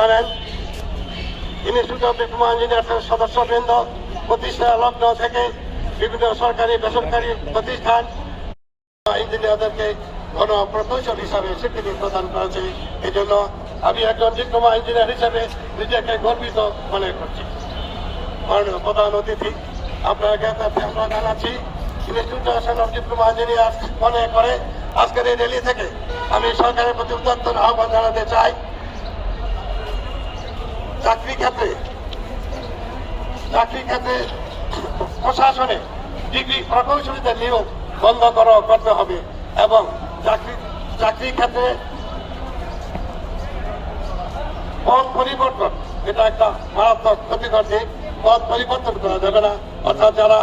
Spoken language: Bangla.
জানেন ইনস্টিটিউট অব ডিপ্লোমা ইঞ্জিনিয়ার্সের সদস্যবৃন্দ প্রতিষ্ঠা লগ্ন থেকে বিভিন্ন সরকারি বেসরকারি প্রতিষ্ঠান ইঞ্জিনিয়ারদেরকে গণপ্রকৌশল হিসাবে স্বীকৃতি প্রদান করেছে। এই জন্য আমি একজন ডিপ্লোমা ইঞ্জিনিয়ার হিসেবে নিজেকে গর্বিত মনে করছি। মাননীয় প্রধান অতিথি, আপনাকে আমরা জানাচ্ছি ইনস্টিটিউট অব ডিপ্লোমা ইঞ্জিনিয়ার মনে করে আজকের এই র্যালি থেকে আমি সরকারের প্রতি উদাত্ত আহ্বান জানাতে চাই, চাকরি ক্ষেত্রে প্রশাসনে ডিগ্রি প্রকৌশলীদের নিয়োগ বন্ধ করতে হবে এবং চাকরি ক্ষেত্রে পদ পরিবর্তন, এটা একটা মারাত্মক ক্ষতিকর দিক। পদ পরিবর্তন করা যাবে না, অর্থাৎ যারা